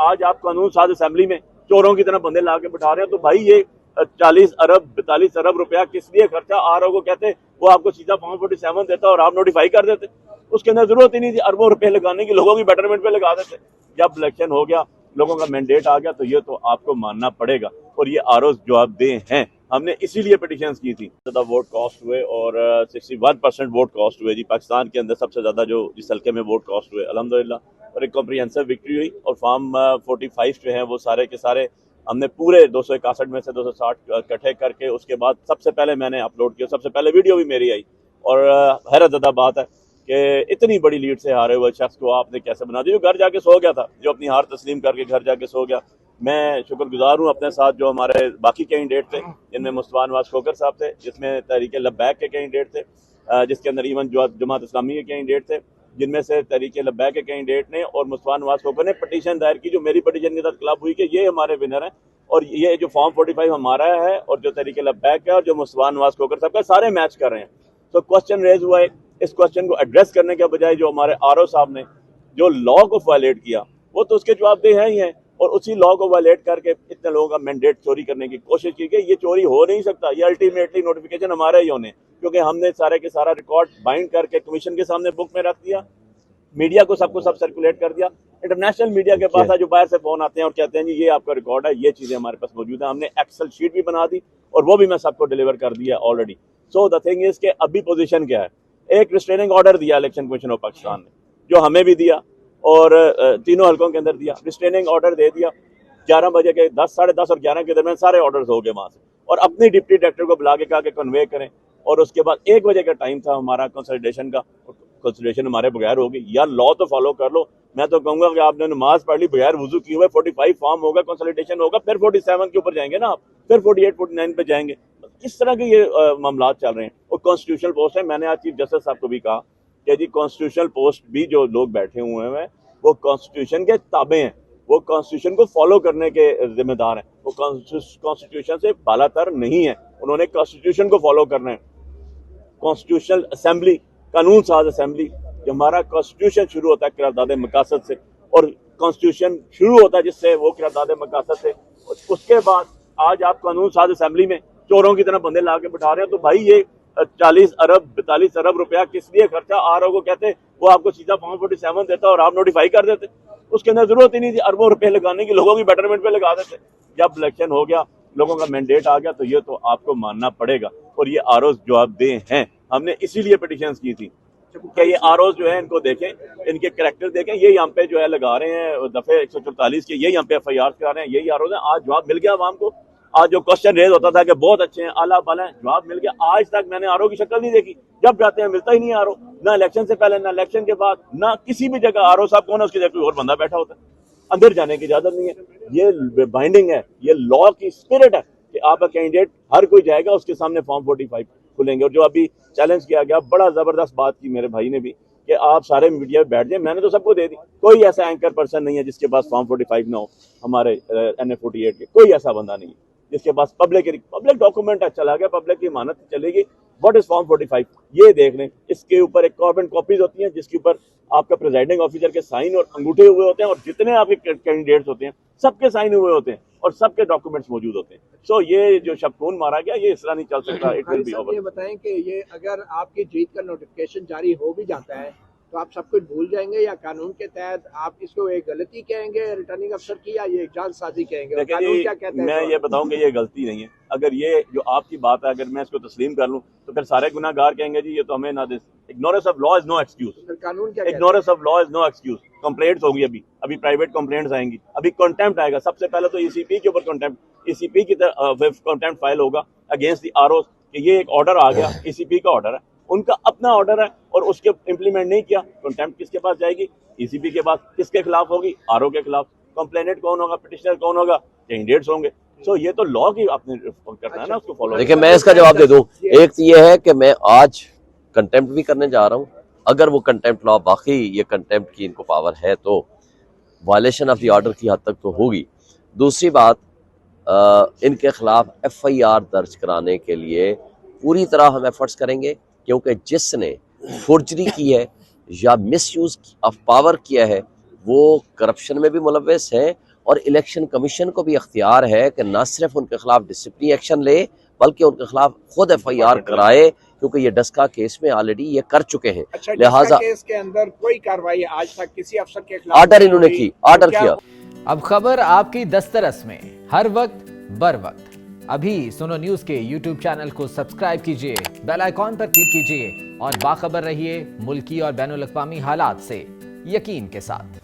आज आप कानून साज असेंबली में चोरों की तरह बंदे ला के बिठा रहे हैं। तो भाई ये 40 अरब 42 अरब रुपया किस लिए खर्चा आरओ को कहते, वो आपको सीधा फॉर्म 47 देता और आप नोटिफाई कर देते। उसके अंदर जरूरत ही नहीं थी अरबों रुपए लगाने की, लोगों की बेटरमेंट पे लगा देते। जब इलेक्शन हो गया, लोगों का मैंडेट आ गया, तो ये तो आपको मानना पड़ेगा और ये आरओ जवाबदेह हैं। हमने इसीलिए पिटीशंस की थी। ज़्यादा वोट कॉस्ट हुए और 61% वोट कॉस्ट हुए जी। पाकिस्तान के अंदर सबसे ज़्यादा जो जिस हल्के में वोट कॉस्ट हुए अल्हम्दुलिल्लाह, और एक कॉम्प्रिहेंसिव विक्ट्री हुई। और फॉर्म 45 जो हैं वो सारे के सारे हमने पूरे 261 में से 260 इकट्ठे करके उसके बाद सबसे पहले मैंने अपलोड किया। सबसे पहले वीडियो भी मेरी आई और हैरत ज़दा बात है कि इतनी बड़ी लीड से हारे हुए शख्स को आपने कैसे बना दिया। जो घर जाके सो गया था, जो अपनी हार तस्लीम करके घर जाके सो गया। मैं शुक्रगुजार हूँ अपने साथ जो हमारे बाकी कैंडिडेट थे, जिनमें मुस्तफा नवाज खोकर साहब थे, जिसमें तहरीक लब्बैक के कैंडिडेट थे, जिसके अंदर इवन जमात इस्लामी के कैंडिडेट थे, जिनमें से तहरीक लब्बैक के कैंडिडेट ने और मुस्तफा नवाज खोकर ने पटिशन दायर की, जो मेरी पटिशन के साथ क्लब हुई कि ये हमारे विनर हैं और ये जो फॉर्म 45 हमारा है और जो तहरीक लब्बैक है और जो मुस्तफा नवाज खोकर साहब का, सारे मैच कर रहे हैं। तो क्वेश्चन रेज हुआ है। इस क्वेश्चन को एड्रेस करने के बजाय जो हमारे आरओ साहब ने जो लॉ को वायलेट किया, वो तो उसके जवाबदेह ही हैं और उसी लॉ को वायलेट करके इतने लोगों का मैंडेट चोरी करने की कोशिश की गई। ये चोरी हो नहीं सकता। ये अल्टीमेटली नोटिफिकेशन हमारे ही होने, क्योंकि हमने सारे के सारा रिकॉर्ड बाइंड करके कमीशन के सामने बुक में रख दिया, मीडिया को सबको सब सर्कुलेट कर दिया। इंटरनेशनल मीडिया के पास जो बाहर से फोन आते हैं और कहते हैं जी ये आपका रिकॉर्ड है, ये चीजें हमारे पास मौजूद है। हमने एक्सेल शीट भी बना दी और वो भी मैं सबको डिलीवर कर दिया already. So the thing is के अभी पोजीशन क्या है। एक रिस्ट्रेनिंग ऑर्डर दिया इलेक्शन कमीशन ऑफ पाकिस्तान ने, जो हमें भी दिया और तीनों हल्कों के अंदर दिया। रिस्ट्रेनिंग ऑर्डर दे दिया 11 बजे के 10, साढ़े 10 और 11 के दरमियान सारे ऑर्डर्स हो गए वहां से, और अपनी डिप्टी डायरेक्टर को बुला के कहा कि कन्वे करें। और उसके बाद 1 बजे का टाइम था हमारा कंसल्टेशन का। कंसल्टेशन हमारे बगैर होगी। यार लॉ तो फॉलो कर लो। मैं तो कहूंगा कि आपने नमाज पढ़ ली, बगैर वुजू किए हुए 45 फॉर्म होगा, कंसल्टेशन होगा, फिर 47 के ऊपर जाएंगे ना आप, फिर 48 49 पे जाएंगे। किस तरह के ये मामला चल रहे हैं। और कॉन्स्टिट्यूशनल पोस्ट है। मैंने आज चीफ जस्टिस साहब को भी कहा कि जी कॉन्स्टिट्यूशनल पोस्ट भी जो लोग बैठे हुए हैं वो कॉन्स्टिट्यूशन के ताबे हैं, वो कॉन्स्टिट्यूशन को फॉलो करने के जिम्मेदार हैं। वो कॉन्स्टिट्यूशन से बालातर नहीं है, उन्होंने कॉन्स्टिट्यूशन को फॉलो करना है। कॉन्स्टिट्यूशनल असेंबली, कानून साज असेंबली, जो हमारा कॉन्स्टिट्यूशन शुरू होता है करारदाद मकासद से, और कॉन्स्टिट्यूशन शुरू होता है जिससे वो करारदाद मकासद से। उसके बाद आज आप कानून साज असेंबली में चोरों की तरह बंदे ला के बिठा रहे हैं। तो भाई ये 40 अरब 42 अरब रुपया किस लिए खर्चा आरओ को कहते, वो आपको सीधा फॉर्म 47 देता और आप नोटिफाई कर देते। उसके अंदर जरूरत ही नहीं थी अरबों रुपए लगाने की, लोगों की बेटरमेंट पे लगा देते। जब इलेक्शन हो गया, लोगों का मैंडेट आ गया, तो ये तो आपको मानना पड़ेगा और ये आरओ जवाबदेह हैं। हमने इसीलिए पिटीशंस की थी कि ये आरओ जो है इनको देखें, इनके कैरेक्टर देखें। ये यहाँ पे जो है लगा रहे हैं दफे 144 के, ये यहाँ पे FIR करा रहे हैं, यही आरओ है। आज जवाब मिल गया आवाम को। आज जो क्वेश्चन रेज होता था कि बहुत अच्छे हैं, आला बाला है, जवाब मिल गया। आज तक मैंने आरओ की शक्ल नहीं देखी। जब जाते हैं मिलता ही नहीं आरओ, ना इलेक्शन से पहले, ना इलेक्शन के बाद, ना किसी भी जगह। आरओ साहब कौन है, उसकी जगह कोई और बंदा बैठा होता है। अंदर जाने की इजाजत नहीं है। ये बाइंडिंग है, ये लॉ की स्पिरिट है कि आपका कैंडिडेट हर कोई जाएगा, उसके सामने फॉर्म 45 खुलेंगे। और जो अभी चैलेंज किया गया, बड़ा जबरदस्त बात की मेरे भाई ने भी कि आप सारे मीडिया में बैठ जाए। मैंने तो सबको दे दी। कोई ऐसा एंकर पर्सन नहीं है जिसके पास फॉर्म 45 ना हो। हमारे NA-48 के कोई ऐसा बंदा नहीं है जिसके पास पब्लिक डॉक्यूमेंट है। चला गया, पब्लिक की इमानत चलेगी। व्हाट इज फॉर्म 45, ये देख लें। इसके ऊपर एक कार्बन कॉपीज होती हैं जिसके ऊपर आपका प्रेसिडेंटिंग ऑफिसर के साइन और अंगूठे हुए होते हैं, और जितने आपके कैंडिडेट्स होते हैं सबके साइन हुए होते हैं और सबके डॉक्यूमेंट्स मौजूद होते हैं। सो ये जो शबखून मारा गया, ये इस तरह नहीं चल सकता। It will be over. ये बताएं कि ये अगर आपकी जीत का नोटिफिकेशन जारी हो भी जाता है तो आप सब कुछ भूल जाएंगे, या कानून के तहत आप इसको एक गलती कहेंगे रिटर्निंग अफसर की, या ये जालसाजी कहेंगे? कानून क्या कहता है? मैं ये बताऊं कि ये गलती नहीं है। अगर ये जो आपकी बात है, अगर मैं इसको तस्लीम कर लूं तो फिर सारे गुनाहगार कहेंगे जी ये तो हमें ना दे। Ignorance of law is no excuse. कानून क्या? Ignorance of law is no excuse. Complaints होगी, अभी प्राइवेट कंप्लेंट्स आएंगी, अभी कंटेम्प्ट आएगा। सबसे पहले तो ECP के ऊपर कंटेम्प्ट, ECP की कंटेम्प्ट फाइल होगा अगेंस्ट द आरओ कि ये एक ऑर्डर आ गया, ECP का ऑर्डर है, उनका अपना ऑर्डर है और उसके इम्प्लीमेंट नहीं किया। कंटेम्प्ट किसके पास जाएगी? ECP के पास। किसके खिलाफ होगी? आरओ के खिलाफ। कंप्लेनेंट कौन होगा? पिटिशनर कौन होगा? कैंडिडेट्स होंगे। सो ये तो लॉ की आपने करना है ना, उसको फॉलो। देखिए मैं इसका जवाब दे दूं। एक तो ये है कि मैं आज कंटेम्प्ट भी करने जा रहा हूं। अगर वो कंटेम्प्ट लॉ बाकी ये कंटेम्प्ट की इनको पावर है तो वायलेशन ऑफ द ऑर्डर की हद तक तो होगी। दूसरी बात, इनके खिलाफ FIR दर्ज कराने के लिए पूरी तरह हम एफर्ट्स करेंगे, क्योंकि जिसने फोर्जरी की है या मिसयूज ऑफ पावर किया है वो करप्शन में भी मुलव्वस है और इलेक्शन कमीशन को भी इख्तियार है कि न सिर्फ उनके खिलाफ डिसिप्लिनरी एक्शन ले बल्कि उनके खिलाफ खुद FIR कराए, क्योंकि ये डस्का केस में ऑलरेडी ये कर चुके हैं। अच्छा, लिहाजा केस के अंदर कोई कार्रवाई आज तक किसी अफसर के खिलाफ ऑर्डर इन्होंने की, ऑर्डर किया। अब खबर आपकी दस्तरस में हर वक्त बर वक्त। अभी सुनो न्यूज के YouTube चैनल को सब्सक्राइब कीजिए, बेल आइकॉन पर क्लिक कीजिए और बाखबर रहिए मुल्की और बैनुल अक़वामी हालात से यकीन के साथ।